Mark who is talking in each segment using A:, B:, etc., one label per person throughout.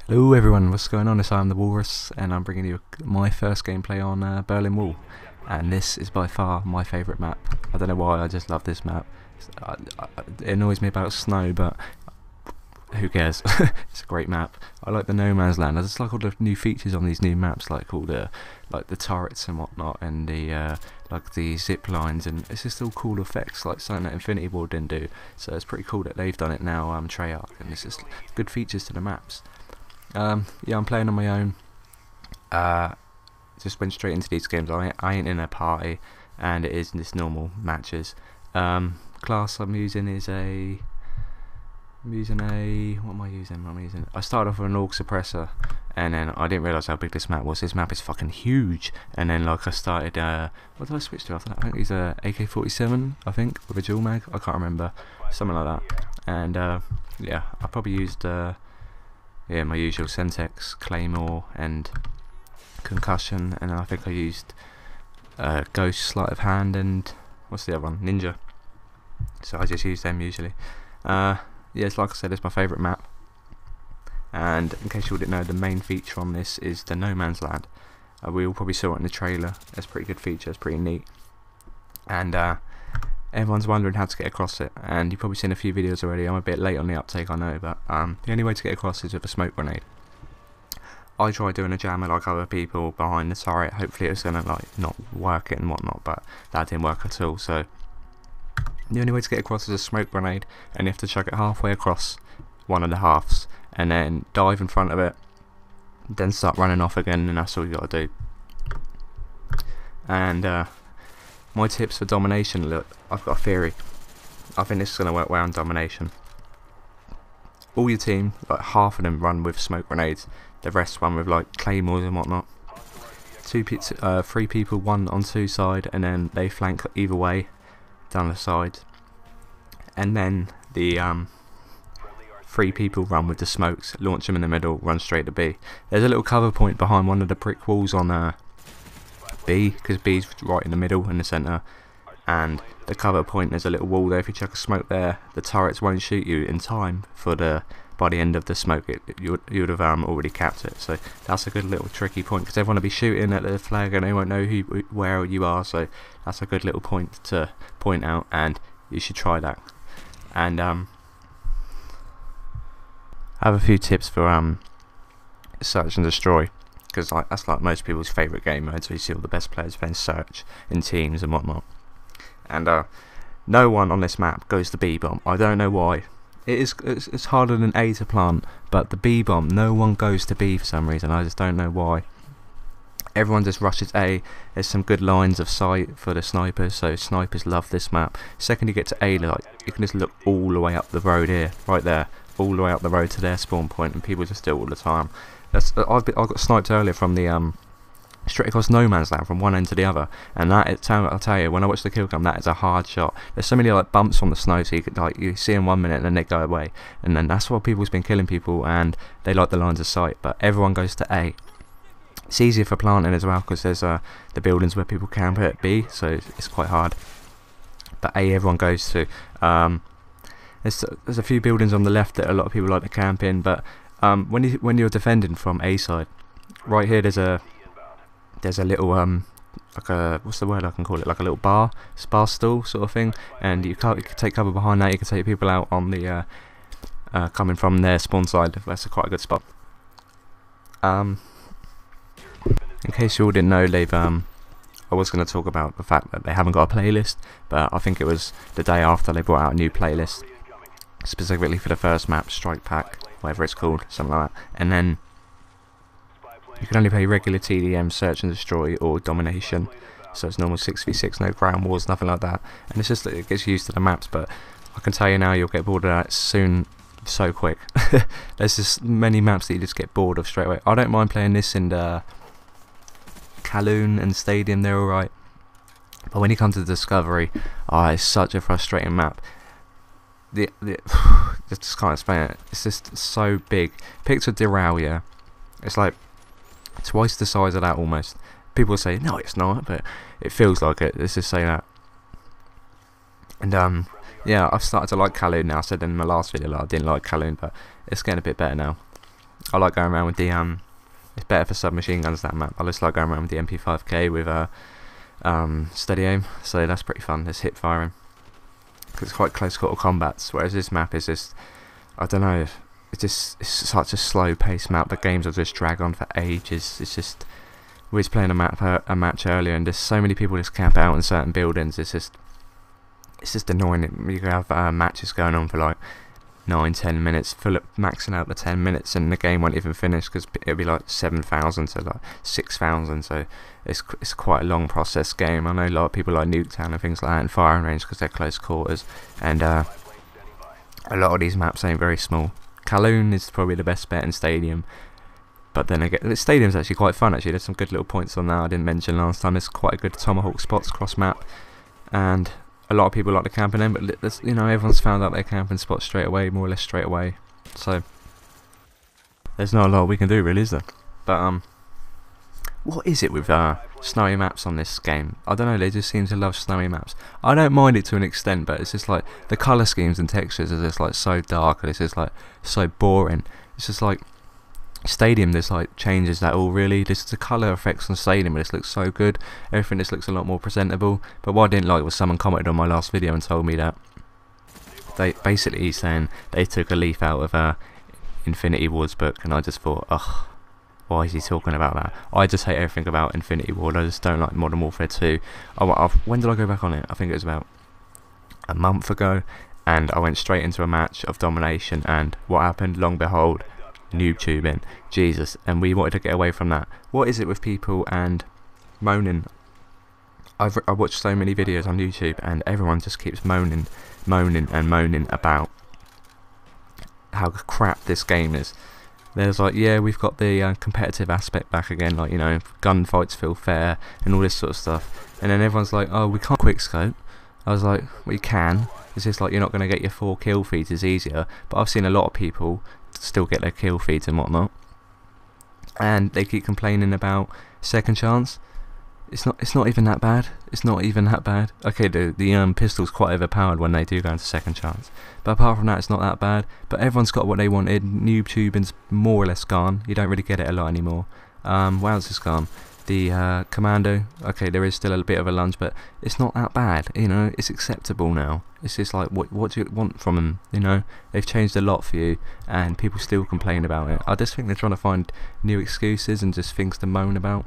A: Hello everyone, what's going on? It's I'm the Walrus and I'm bringing you my first gameplay on Berlin Wall, and this is by far my favourite map. I don't know why, I just love this map. It annoys me about snow, but who cares? It's a great map. I like the no man's land. I just like all the new features on these new maps, like all the turrets and whatnot, and the like the zip lines, and it's just all cool effects, like something that Infinity Ward didn't do. So it's pretty cool that they've done it now, Treyarch, and it's just good features to the maps. Yeah, I'm playing on my own. Just went straight into these games. I ain't in a party, and it is just normal matches. Class I'm using is what am I using? I started off with an AUG suppressor, and then I didn't realise how big this map was. This map is fucking huge. And then like I started, what did I switch to after that? I think it's a AK-47, I think, with a dual mag. I can't remember, something like that. And yeah, I probably used yeah, my usual Sentex, Claymore and Concussion, and then I think I used Ghost, Sleight of Hand, and what's the other one? Ninja. So I just use them usually. Yeah, it's like I said, it's my favourite map. And in case you didn't know, the main feature on this is the no man's land. We all probably saw it in the trailer. It's a pretty good feature, it's pretty neat. And everyone's wondering how to get across it, and you've probably seen a few videos already. I'm a bit late on the uptake, I know, but the only way to get across is with a smoke grenade. I tried doing a jammer like other people behind the turret. Hopefully it's gonna like not work it and whatnot, but that didn't work at all. So the only way to get across is a smoke grenade, and you have to chuck it halfway across one of the halves, and then dive in front of it, then start running off again, and that's all you gotta do. And my tips for domination, look, I've got a theory. I think this is going to work well on domination. All your team, like half of them run with smoke grenades, the rest run with like claymores and whatnot. Three people, one on two side, and then they flank either way, down the side. And then the three people run with the smokes, launch them in the middle, run straight to B. There's a little cover point behind one of the brick walls on B, because B's right in the middle in the centre, and the cover point, there's a little wall there. If you chuck a smoke there, the turrets won't shoot you in time for by the end of the smoke you would have already capped it. So that's a good little tricky point, because everyone will be shooting at the flag and they won't know where you are, so that's a good little point to point out, and you should try that. And I have a few tips for search and destroy, because that's like most people's favourite game mode, so you see all the best players playing search in teams and whatnot. And no one on this map goes to B bomb. I don't know why. It's harder than A to plant, but the B bomb, no one goes to B for some reason. I just don't know why. Everyone just rushes A. There's some good lines of sight for the snipers, so snipers love this map. Second you get to A, like you can just look all the way up the road here, right there, all the way up the road to their spawn point, and people just do it all the time. I got sniped earlier from the straight across no man's land from one end to the other, and I'll tell you, when I watch the kill cam, that is a hard shot. There's so many like bumps on the snow, so you see in 1 minute and then they go away, and then that's why people's been killing people, and they like the lines of sight. But everyone goes to A. It's easier for planting as well, because there's the buildings where people camp at B, so it's quite hard. But A, everyone goes to. There's a few buildings on the left that a lot of people like to camp in, but when you're defending from A side, right here there's a little like a, what's the word I can call it, like a little bar stool sort of thing, and you can take cover behind that. You can take people out on the coming from their spawn side. That's quite a good spot. In case you all didn't know, they've I was going to talk about the fact that they haven't got a playlist, but I think it was the day after they brought out a new playlist specifically for the first map, Strike Pack, whatever it's called, something like that. And then you can only play regular TDM, Search and Destroy, or Domination. So it's normal 6v6, no ground wars, nothing like that. And it's just, it gets used to the maps, but I can tell you now, you'll get bored of that soon, so quick. There's just many maps that you just get bored of straight away. I don't mind playing this in the Kowloon and Stadium, they're alright. But when you come to Discovery, it's such a frustrating map. the just can't explain it. It's just so big. Picture Deralia. It's like twice the size of that almost. People say no, it's not, but it feels like it. Let's just say that. And yeah, I've started to like Kaloon now. I said in my last video that I didn't like Kaloon, but it's getting a bit better now. I like going around with the it's better for submachine guns, that map. I just like going around with the MP5K with steady aim, so that's pretty fun. It's hip firing because it's quite close quarter combats. Whereas this map is just, I don't know, it's such a slow paced map. The games will just drag on for ages. It's just, we was playing a match earlier, and there's so many people just camp out in certain buildings. It's just annoying. You can have matches going on for like 9-10 minutes, maxing out the 10 minutes, and the game won't even finish because it'll be like 7,000 to like 6,000. So it's quite a long process game. I know a lot of people like Nuketown and things like that and Firing Range because they're close quarters, and a lot of these maps ain't very small. Kaloon is probably the best bet in Stadium, but then again, the Stadium's actually quite fun. Actually, there's some good little points on that I didn't mention last time. There's quite a good Tomahawk spots cross map, and a lot of people like to camp in them, but you know, everyone's found out their camping spots straight away, more or less straight away. So there's not a lot we can do, really, is there? But what is it with snowy maps on this game? I don't know. They just seem to love snowy maps. I don't mind it to an extent, but it's just like the colour schemes and textures are just like so dark, and it's just like so boring. It's just like Stadium, this like changes that all really. This the colour effects on Stadium, this looks so good. Everything just looks a lot more presentable. But what I didn't like was someone commented on my last video and told me that they basically saying they took a leaf out of Infinity Ward's book, and I just thought, ugh, why is he talking about that? I just hate everything about Infinity Ward. I just don't like Modern Warfare 2. When did I go back on it? I think it was about a month ago, and I went straight into a match of domination, and what happened? Long behold, noob tubing, Jesus, and we wanted to get away from that. What is it with people and moaning? I watched so many videos on YouTube, and everyone just keeps moaning about how crap this game is. There's like, yeah, we've got the competitive aspect back again, like, you know, gunfights feel fair and all this sort of stuff, and then everyone's like, oh, we can't quickscope. I was like, we can. It's just like you're not going to get your 4 kill feeds as easier, but I've seen a lot of people still get their kill feeds and whatnot, and they keep complaining about second chance. It's not even that bad. It's not even that bad. Okay, the pistol's quite overpowered when they do go into second chance, but apart from that, it's not that bad. But everyone's got what they wanted. Noob tubing's more or less gone. You don't really get it a lot anymore. What else is gone? The commando, okay, there is still a bit of a lunge, but it's not that bad, you know. It's acceptable now. It's just like, what do you want from them, you know? They've changed a lot for you, and people still complain about it. I just think they're trying to find new excuses and just things to moan about.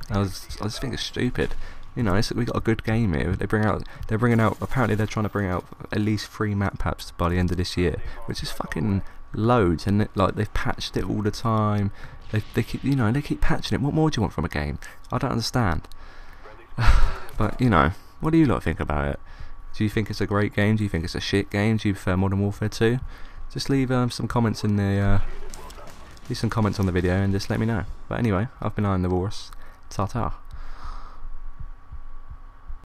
A: I just think it's stupid, you know. We got a good game here. They're bringing out, apparently they're trying to bring out at least 3 map packs by the end of this year, which is fucking loads, and like they've patched it all the time. They keep, you know, they keep patching it. What more do you want from a game? I don't understand. But, you know, what do you lot think about it? Do you think it's a great game? Do you think it's a shit game? Do you prefer Modern Warfare 2? Just leave some comments in the leave some comments on the video and just let me know. But anyway, I've been Iron the Walrus. Ta-ta.